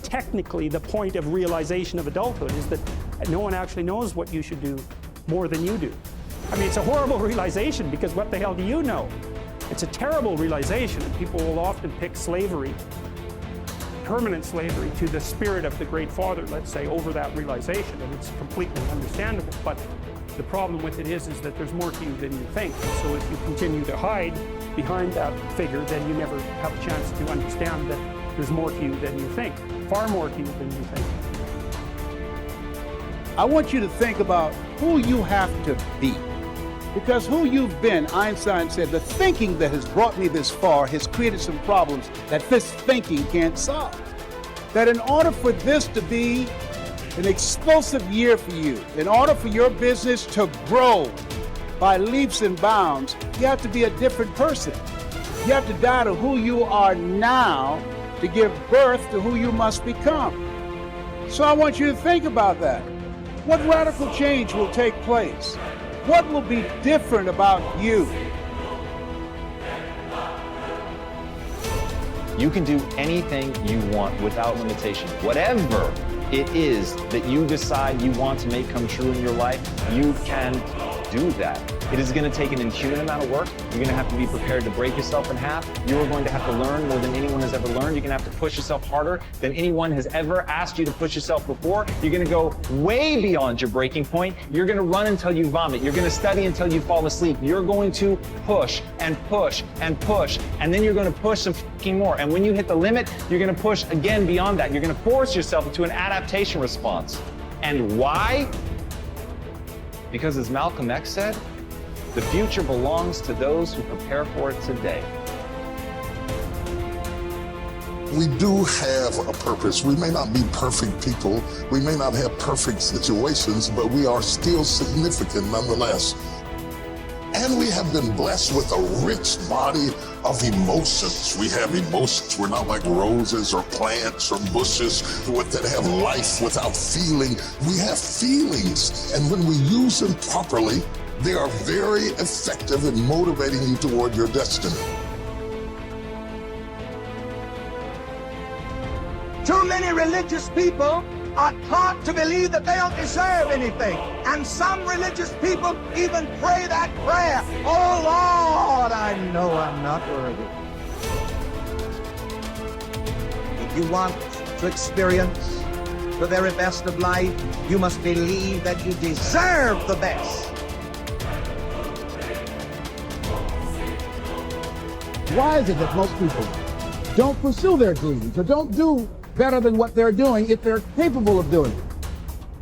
technically the point of realization of adulthood, is that no one actually knows what you should do more than you do. I mean, it's a horrible realization, because what the hell do you know? It's a terrible realization, and people will often pick slavery, permanent slavery, to the spirit of the Great Father, let's say, over that realization, and it's completely understandable. But the problem with it is that there's more to you than you think. So if you continue to hide behind that figure, then you never have a chance to understand that there's more to you than you think, far more to you than you think. I want you to think about who you have to be. Because who you've been, Einstein said, the thinking that has brought me this far has created some problems that this thinking can't solve. That in order for this to be an explosive year for you, in order for your business to grow by leaps and bounds, you have to be a different person. You have to die to who you are now to give birth to who you must become. So I want you to think about that. What radical change will take place? What will be different about you? You can do anything you want without limitation. Whatever it is that you decide you want to make come true in your life, you can do that. It is going to take an inhuman amount of work. You're going to have to be prepared to break yourself in half. You're going to have to learn more than anyone has ever learned. You're going to have to push yourself harder than anyone has ever asked you to push yourself before. You're going to go way beyond your breaking point. You're going to run until you vomit. You're going to study until you fall asleep. You're going to push and push and push, and then you're going to push some fucking more. And when you hit the limit, you're going to push again beyond that. You're going to force yourself into an adaptation response. And why? Because as Malcolm X said, the future belongs to those who prepare for it today. We do have a purpose. We may not be perfect people. We may not have perfect situations, but we are still significant nonetheless. And we have been blessed with a rich body of emotions. We have emotions. We're not like roses or plants or bushes that have life without feeling. We have feelings, and when we use them properly, they are very effective in motivating you toward your destiny. Too many religious people are taught to believe that they don't deserve anything. And some religious people even pray that prayer, "Oh Lord, I know I'm not worthy." If you want to experience the very best of life, you must believe that you deserve the best. Why is it that most people don't pursue their dreams or don't do better than what they're doing if they're capable of doing it?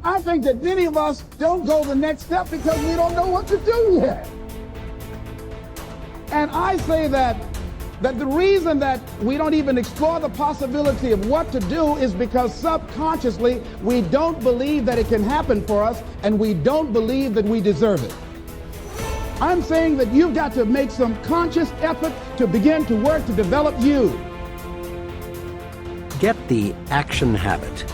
I think that many of us don't go the next step because we don't know what to do yet. And I say that the reason that we don't even explore the possibility of what to do is because subconsciously we don't believe that it can happen for us, and we don't believe that we deserve it. I'm saying that you've got to make some conscious effort to begin to work to develop you. Get the action habit.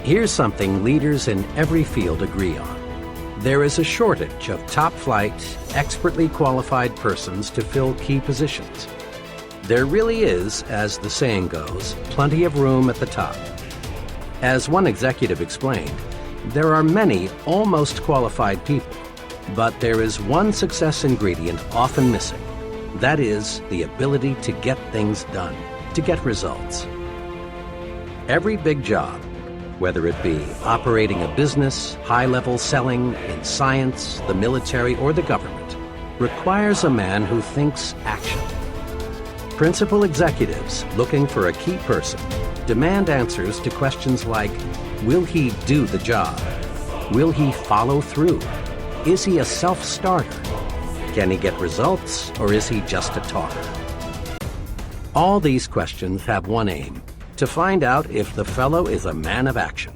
Here's something leaders in every field agree on. There is a shortage of top-flight, expertly qualified persons to fill key positions. There really is, as the saying goes, plenty of room at the top. As one executive explained, there are many almost qualified people, but there is one success ingredient often missing. That is the ability to get things done, to get results. Every big job, whether it be operating a business, high-level selling, in science, the military, or the government, requires a man who thinks action. Principal executives looking for a key person demand answers to questions like, will he do the job? Will he follow through? Is he a self-starter? Can he get results, or is he just a talker? All these questions have one aim: to find out if the fellow is a man of action.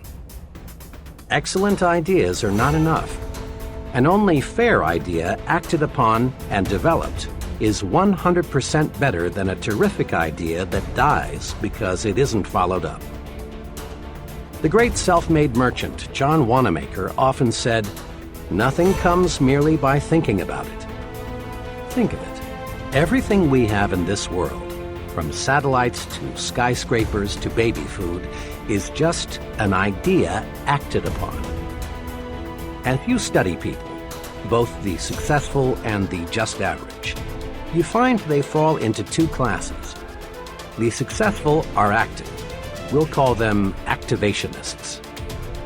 Excellent ideas are not enough. An only fair idea acted upon and developed is 100% better than a terrific idea that dies because it isn't followed up. The great self-made merchant John Wanamaker often said, "Nothing comes merely by thinking about it." Think of it. Everything we have in this world, from satellites to skyscrapers to baby food, is just an idea acted upon. As you study people, both the successful and the just average, you find they fall into two classes. The successful are active. We'll call them activationists.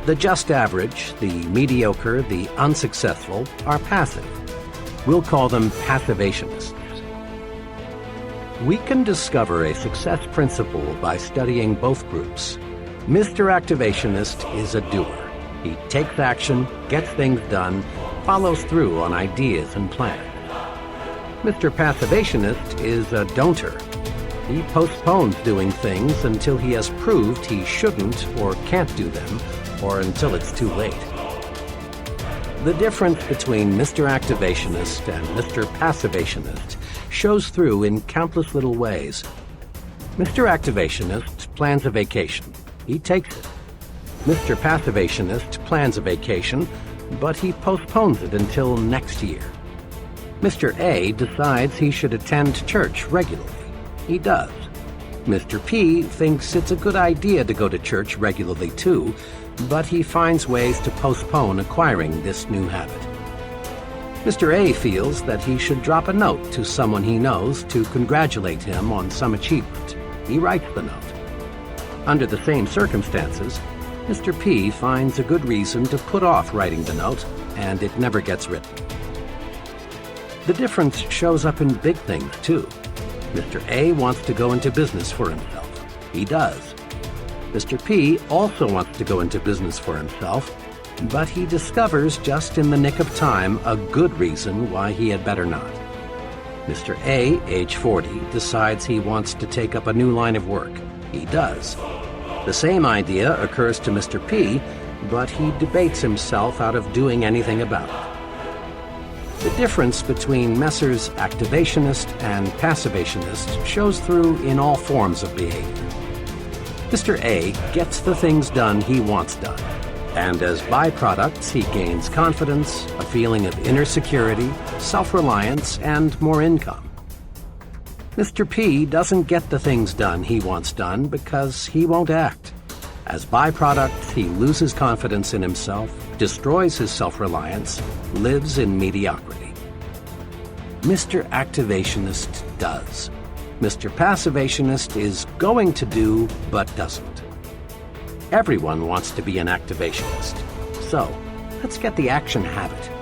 The just average, the mediocre, the unsuccessful are passive. We'll call them passivationists. We can discover a success principle by studying both groups. Mr. Activationist is a doer. He takes action, gets things done, follows through on ideas and plans. Mr. Passivationist is a don'ter. He postpones doing things until he has proved he shouldn't or can't do them, or until it's too late. The difference between Mr. Activationist and Mr. Passivationist shows through in countless little ways. Mr. Activationist plans a vacation. He takes it. Mr. Passivationist plans a vacation, but he postpones it until next year. Mr. A decides he should attend church regularly. He does. Mr. P thinks it's a good idea to go to church regularly too, but he finds ways to postpone acquiring this new habit. Mr. A feels that he should drop a note to someone he knows to congratulate him on some achievement. He writes the note. Under the same circumstances, Mr. P finds a good reason to put off writing the note, and it never gets written. The difference shows up in big things, too. Mr. A wants to go into business for himself. He does. Mr. P also wants to go into business for himself, but he discovers just in the nick of time a good reason why he had better not. Mr. A, age 40, decides he wants to take up a new line of work. He does. The same idea occurs to Mr. P, but he debates himself out of doing anything about it. The difference between Messrs. Activationist and Passivationist shows through in all forms of behavior. Mr. A gets the things done he wants done, and as byproducts he gains confidence, a feeling of inner security, self-reliance, and more income. Mr. P doesn't get the things done he wants done because he won't act. As byproducts, he loses confidence in himself, destroys his self-reliance, lives in mediocrity. Mr. Activationist does. Mr. Passivationist is going to do, but doesn't. Everyone wants to be an activationist. So, let's get the action habit.